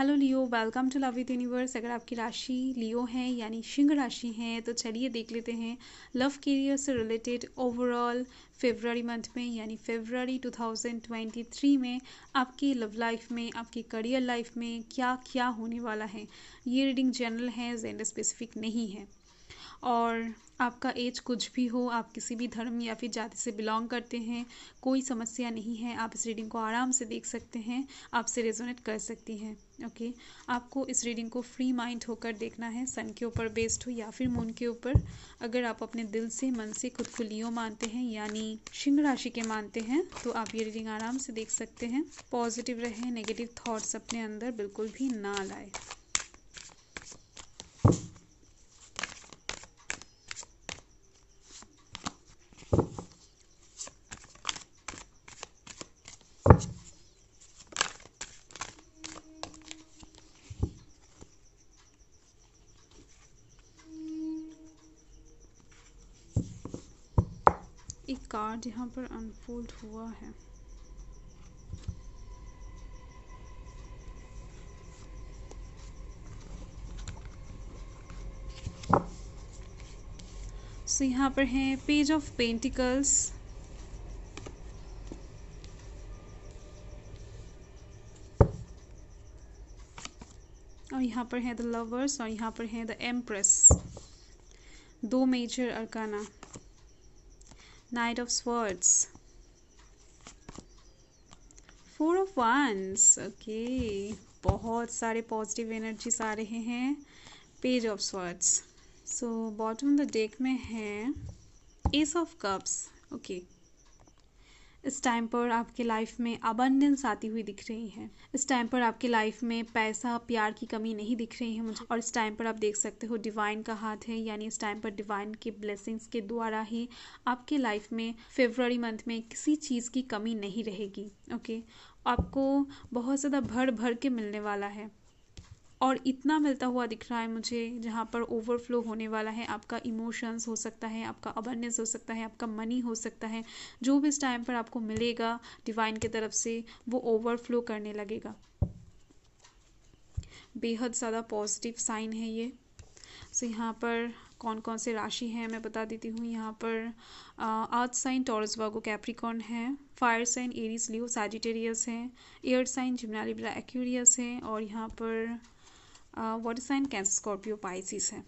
Hello Leo, welcome to love with universe. अगर आपकी राशि लियो है यानी सिंह राशि है तो चलिए देख लेते हैं लव करियर से रिलेटेड ओवरऑल फेब्रुअरी मंथ में यानी फेब्रुअरी 2023 में आपकी लव लाइफ में, आपकी करियर लाइफ में क्या क्या होने वाला है। ये रीडिंग जनरल है, जेंडर स्पेसिफिक नहीं है। और आपका एज कुछ भी हो, आप किसी भी धर्म या फिर जाति से बिलोंग करते हैं, कोई समस्या नहीं है। आप इस रीडिंग को आराम से देख सकते हैं, आपसे रेजोनेट कर सकती हैं। ओके, आपको इस रीडिंग को फ्री माइंड होकर देखना है, सन के ऊपर बेस्ड हो या फिर मून के ऊपर। अगर आप अपने दिल से, मन से खुद को लियो मानते हैं यानी सिंह राशि के मानते हैं तो आप ये रीडिंग आराम से देख सकते हैं। पॉजिटिव रहे, नेगेटिव थॉट्स अपने अंदर बिल्कुल भी ना लाए। एक कार्ड यहाँ पर अनफोल्ड हुआ है। सो यहाँ पर है पेज ऑफ पेंटिकल्स, और यहाँ पर है द लवर्स, और यहाँ पर है द एम्प्रेस। दो major arcana, knight of swords, four of wands. Okay, बहुत सारे पॉजिटिव एनर्जीज आ रहे हैं। Page of swords. So bottom the deck में है एस ऑफ कप्स। ओके, इस टाइम पर आपके लाइफ में अबंडेंस आती हुई दिख रही है। इस टाइम पर आपके लाइफ में पैसा, प्यार की कमी नहीं दिख रही है मुझे। और इस टाइम पर आप देख सकते हो डिवाइन का हाथ है, यानी इस टाइम पर डिवाइन के ब्लेसिंग्स के द्वारा ही आपके लाइफ में फेब्रुअरी मंथ में किसी चीज़ की कमी नहीं रहेगी। ओके, आपको बहुत ज़्यादा भर भर के मिलने वाला है, और इतना मिलता हुआ दिख रहा है मुझे जहाँ पर ओवरफ्लो होने वाला है। आपका इमोशंस हो सकता है, आपका अबंडेंस हो सकता है, आपका मनी हो सकता है। जो भी इस टाइम पर आपको मिलेगा डिवाइन की तरफ से वो ओवरफ्लो करने लगेगा। बेहद ज़्यादा पॉजिटिव साइन है ये। सो यहाँ पर कौन कौन से राशि हैं मैं बता देती हूँ। यहाँ पर earth sign Taurus Virgo Capricorn है, fire sign Aries Leo Sagittarius है, air sign Gemini Libra Aquarius है, और यहाँ पर water sign Cancer Scorpio Pisces है।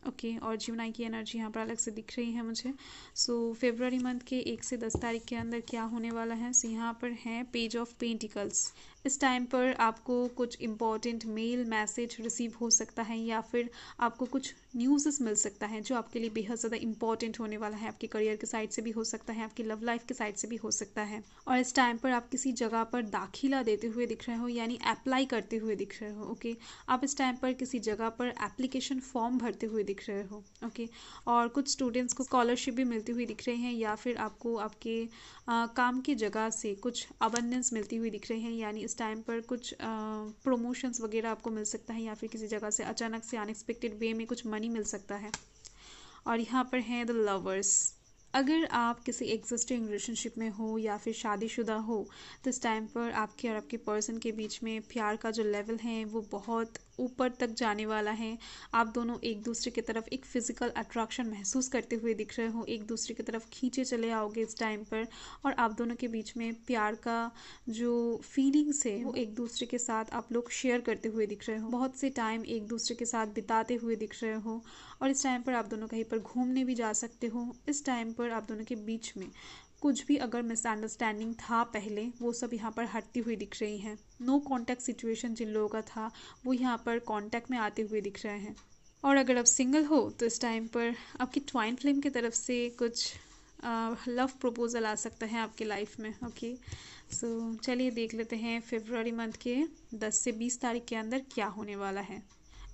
ओके, और जिम्नाई की एनर्जी यहाँ पर अलग से दिख रही है मुझे। सो फेब्रुअरी मंथ के 1 से 10 तारीख के अंदर क्या होने वाला है। सो यहाँ पर है पेज ऑफ पेंटिकल्स। इस टाइम पर आपको कुछ इम्पॉर्टेंट मेल मैसेज रिसीव हो सकता है, या फिर आपको कुछ न्यूज़ मिल सकता है जो आपके लिए बेहद ज़्यादा इंपॉर्टेंट होने वाला है। आपके करियर के साइड से भी हो सकता है, आपकी लव लाइफ के साइड से भी हो सकता है। और इस टाइम पर आप किसी जगह पर दाखिला देते हुए दिख रहे हो, यानी अप्लाई करते हुए दिख रहे हो। ओके, आप इस टाइम पर किसी जगह पर एप्लीकेशन फॉर्म भरते हुए दिख रहे हो। ओके, और कुछ स्टूडेंट्स को स्कॉलरशिप भी मिलती हुई दिख रही है, या फिर आपको आपके काम की जगह से कुछ अबंडेंस मिलती हुई दिख रही है, यानी इस टाइम पर कुछ प्रमोशंस वगैरह आपको मिल सकता है, या फिर किसी जगह से अचानक से अनएक्सपेक्टेड वे में कुछ मनी मिल सकता है। और यहाँ पर है द लवर्स। अगर आप किसी एग्जिस्टिंग रिलेशनशिप में हो या फिर शादीशुदा हो तो इस टाइम पर आपके और आपके पर्सन के बीच में प्यार का जो लेवल है वो बहुत ऊपर तक जाने वाला है। आप दोनों एक दूसरे की तरफ एक फिजिकल अट्रैक्शन महसूस करते हुए दिख रहे हो, एक दूसरे की तरफ खींचे चले आओगे इस टाइम पर, और आप दोनों के बीच में प्यार का जो फीलिंग्स है वो एक दूसरे के साथ आप लोग शेयर करते हुए दिख रहे हो। बहुत से टाइम एक दूसरे के साथ बिताते हुए दिख रहे हो, और इस टाइम पर आप दोनों कहीं पर घूमने भी जा सकते हो। इस टाइम पर आप दोनों के बीच में कुछ भी अगर मिसअंडरस्टैंडिंग था पहले, वो सब यहाँ पर हटती हुई दिख रही है। नो कांटेक्ट सिचुएशन जिन लोगों का था वो यहाँ पर कांटेक्ट में आते हुए दिख रहे हैं। और अगर आप सिंगल हो तो इस टाइम पर आपकी ट्वाइन फ्लेम की तरफ से कुछ लव प्रपोजल आ सकता है आपके लाइफ में। ओके, सो चलिए देख लेते हैं फेब्रुअरी मंथ के 10 से 20 तारीख के अंदर क्या होने वाला है।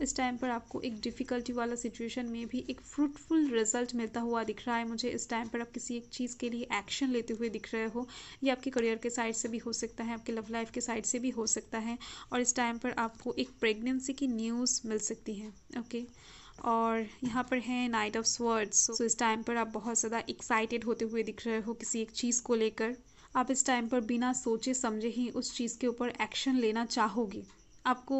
इस टाइम पर आपको एक डिफ़िकल्टी वाला सिचुएशन में भी एक फ्रूटफुल रिजल्ट मिलता हुआ दिख रहा है मुझे। इस टाइम पर आप किसी एक चीज़ के लिए एक्शन लेते हुए दिख रहे हो, ये आपके करियर के साइड से भी हो सकता है, आपके लव लाइफ के साइड से भी हो सकता है। और इस टाइम पर आपको एक प्रेगनेंसी की न्यूज़ मिल सकती है। ओके, और यहाँ पर है नाइट ऑफ स्वर्ड्स। सो इस टाइम पर आप बहुत ज़्यादा एक्साइटेड होते हुए दिख रहे हो किसी एक चीज़ को लेकर। आप इस टाइम पर बिना सोचे समझे ही उस चीज़ के ऊपर एक्शन लेना चाहोगे। आपको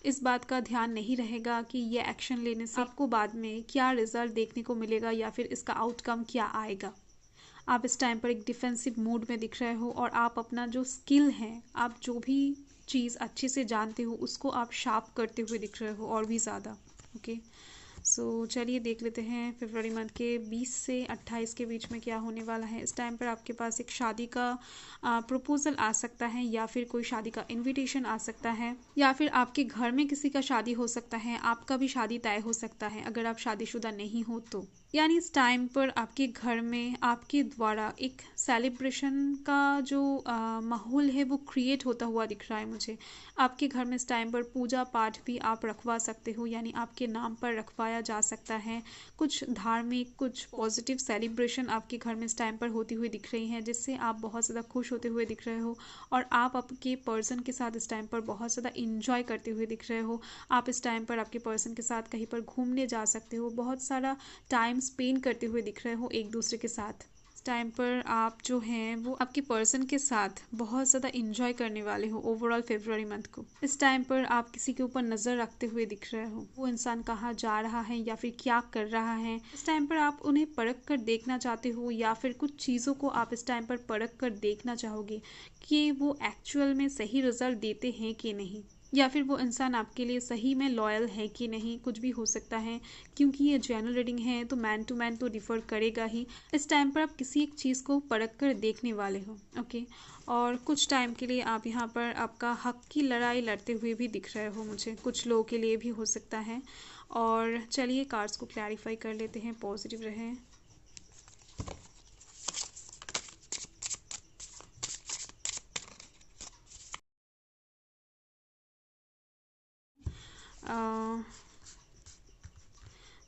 इस बात का ध्यान नहीं रहेगा कि ये एक्शन लेने से आपको बाद में क्या रिजल्ट देखने को मिलेगा या फिर इसका आउटकम क्या आएगा। आप इस टाइम पर एक डिफेंसिव मूड में दिख रहे हो और आप अपना जो स्किल है, आप जो भी चीज़ अच्छे से जानते हो उसको आप शार्प करते हुए दिख रहे हो और भी ज़्यादा। ओके, सो चलिए देख लेते हैं फरवरी मंथ के 20 से 28 के बीच में क्या होने वाला है। इस टाइम पर आपके पास एक शादी का प्रपोजल आ सकता है या फिर कोई शादी का इनविटेशन आ सकता है या फिर आपके घर में किसी का शादी हो सकता है, आपका भी शादी तय हो सकता है अगर आप शादीशुदा नहीं हो तो। यानी इस टाइम पर आपके घर में आपके द्वारा एक सेलिब्रेशन का जो माहौल है वो क्रिएट होता हुआ दिख रहा है मुझे। आपके घर में इस टाइम पर पूजा पाठ भी आप रखवा सकते हो, यानी आपके नाम पर रखवाया जा सकता है। कुछ धार्मिक, कुछ पॉजिटिव सेलिब्रेशन आपके घर में इस टाइम पर होती हुई दिख रही हैं, जिससे आप बहुत ज़्यादा खुश होते हुए दिख रहे हो और आप आपके पर्सन के साथ इस टाइम पर बहुत ज़्यादा इंजॉय करते हुए दिख रहे हो। आप इस टाइम पर आपके पर्सन के साथ कहीं पर घूमने जा सकते हो, बहुत सारा टाइम स्पेंड करते हुए दिख रहे हो एक दूसरे के साथ। इस टाइम पर आप जो हैं वो आपके पर्सन के साथ बहुत ज़्यादा इंजॉय करने वाले हो ओवरऑल फरवरी मंथ को। इस टाइम पर आप किसी के ऊपर नज़र रखते हुए दिख रहे हो, वो इंसान कहाँ जा रहा है या फिर क्या कर रहा है। इस टाइम पर आप उन्हें परख कर देखना चाहते हो या फिर कुछ चीज़ों को आप इस टाइम पर परख कर देखना चाहोगे कि वो एक्चुअल में सही रिजल्ट देते हैं कि नहीं, या फिर वो इंसान आपके लिए सही में लॉयल है कि नहीं, कुछ भी हो सकता है। क्योंकि ये जनरल रीडिंग है तो मैन टू मैन तो डिफर करेगा ही। इस टाइम पर आप किसी एक चीज़ को परख कर देखने वाले हो। ओके, और कुछ टाइम के लिए आप यहाँ पर आपका हक की लड़ाई लड़ते हुए भी दिख रहे हो मुझे, कुछ लोगों के लिए भी हो सकता है। और चलिए कार्ड्स को क्लैरिफाई कर लेते हैं, पॉजिटिव रहें।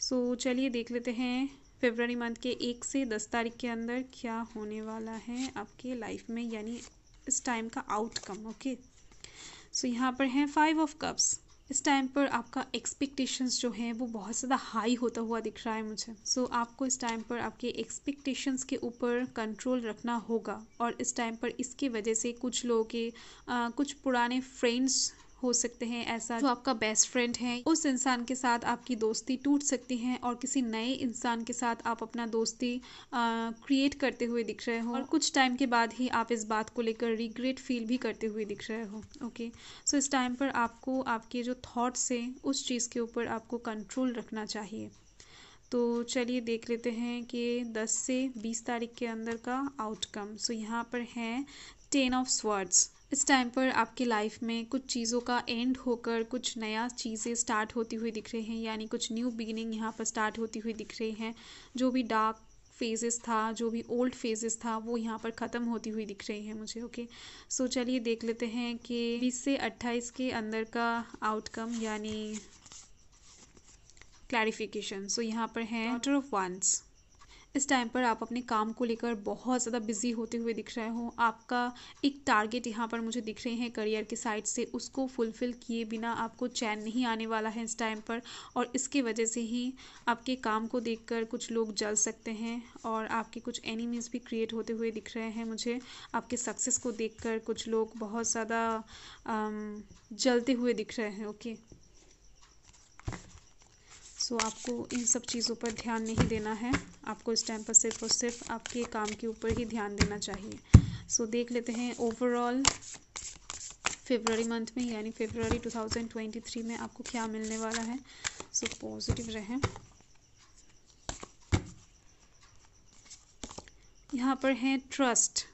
सो चलिए देख लेते हैं फरवरी मंथ के 1 से 10 तारीख के अंदर क्या होने वाला है आपके लाइफ में, यानी इस टाइम का आउटकम। ओके, सो यहाँ पर है 5 ऑफ कप्स। इस टाइम पर आपका एक्सपेक्टेशंस जो हैं वो बहुत ज़्यादा हाई होता हुआ दिख रहा है मुझे। सो आपको इस टाइम पर आपके एक्सपेक्टेशंस के ऊपर कंट्रोल रखना होगा और इस टाइम पर इसके वजह से कुछ लोगों के कुछ पुराने फ्रेंड्स हो सकते हैं, ऐसा जो आपका बेस्ट फ्रेंड है उस इंसान के साथ आपकी दोस्ती टूट सकती है और किसी नए इंसान के साथ आप अपना दोस्ती क्रिएट करते हुए दिख रहे हो और कुछ टाइम के बाद ही आप इस बात को लेकर रिग्रेट फील भी करते हुए दिख रहे हो। ओके, सो इस टाइम पर आपको आपके जो थॉट्स हैं उस चीज़ के ऊपर आपको कंट्रोल रखना चाहिए। तो चलिए देख लेते हैं कि 10 से 20 तारीख के अंदर का आउटकम। सो यहाँ पर है 10 ऑफ स्वर्ड्स। इस टाइम पर आपकी लाइफ में कुछ चीज़ों का एंड होकर कुछ नया चीज़ें स्टार्ट होती हुई दिख रही हैं, यानी कुछ न्यू बिगिनिंग यहाँ पर स्टार्ट होती हुई दिख रही हैं। जो भी डार्क फेजेस था, जो भी ओल्ड फेजेस था, वो यहाँ पर ख़त्म होती हुई दिख रही है मुझे। ओके, सो चलिए देख लेते हैं कि 20 से 28 के अंदर का आउटकम यानी क्लैरिफिकेशन। सो यहाँ पर है डॉटर ऑफ वांड्स। इस टाइम पर आप अपने काम को लेकर बहुत ज़्यादा बिजी होते हुए दिख रहे हो। आपका एक टारगेट यहाँ पर मुझे दिख रहे हैं करियर की साइड से, उसको फुलफ़िल किए बिना आपको चैन नहीं आने वाला है इस टाइम पर और इसकी वजह से ही आपके काम को देखकर कुछ लोग जल सकते हैं और आपके कुछ एनिमीज़ भी क्रिएट होते हुए दिख रहे हैं मुझे। आपके सक्सेस को देखकर कुछ लोग बहुत ज़्यादा जलते हुए दिख रहे हैं। ओके, सो आपको इन सब चीज़ों पर ध्यान नहीं देना है, आपको इस टाइम पर सिर्फ और सिर्फ आपके काम के ऊपर ही ध्यान देना चाहिए। सो देख लेते हैं ओवरऑल फरवरी मंथ में यानी फरवरी 2023 में आपको क्या मिलने वाला है। सो पॉजिटिव रहें। यहाँ पर है ट्रस्ट।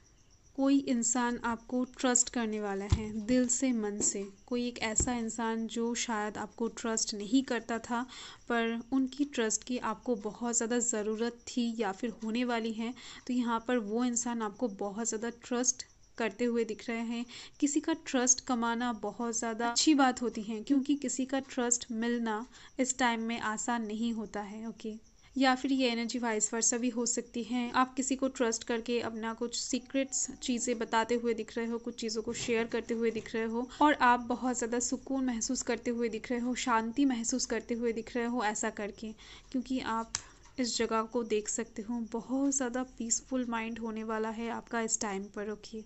कोई इंसान आपको ट्रस्ट करने वाला है दिल से, मन से। कोई एक ऐसा इंसान जो शायद आपको ट्रस्ट नहीं करता था पर उनकी ट्रस्ट की आपको बहुत ज़्यादा ज़रूरत थी या फिर होने वाली है, तो यहाँ पर वो इंसान आपको बहुत ज़्यादा ट्रस्ट करते हुए दिख रहे हैं। किसी का ट्रस्ट कमाना बहुत ज़्यादा अच्छी बात होती है क्योंकि किसी का ट्रस्ट मिलना इस टाइम में आसान नहीं होता है। ओके, या फिर ये एनर्जी वाइस वर्सा भी हो सकती है। आप किसी को ट्रस्ट करके अपना कुछ सीक्रेट्स चीज़ें बताते हुए दिख रहे हो, कुछ चीज़ों को शेयर करते हुए दिख रहे हो और आप बहुत ज़्यादा सुकून महसूस करते हुए दिख रहे हो, शांति महसूस करते हुए दिख रहे हो ऐसा करके, क्योंकि आप इस जगह को देख सकते हो। बहुत ज़्यादा पीसफुल माइंड होने वाला है आपका इस टाइम पर। ओके,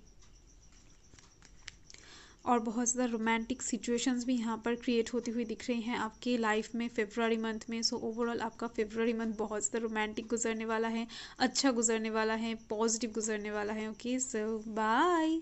और बहुत ज़्यादा रोमांटिक सिचुएशंस भी यहाँ पर क्रिएट होती हुई दिख रही हैं आपके लाइफ में फेब्रुअरी मंथ में। सो ओवरऑल आपका फेब्रुअरी मंथ बहुत ज़्यादा रोमांटिक गुजरने वाला है, अच्छा गुजरने वाला है, पॉजिटिव गुजरने वाला है। ओके, सो बाय।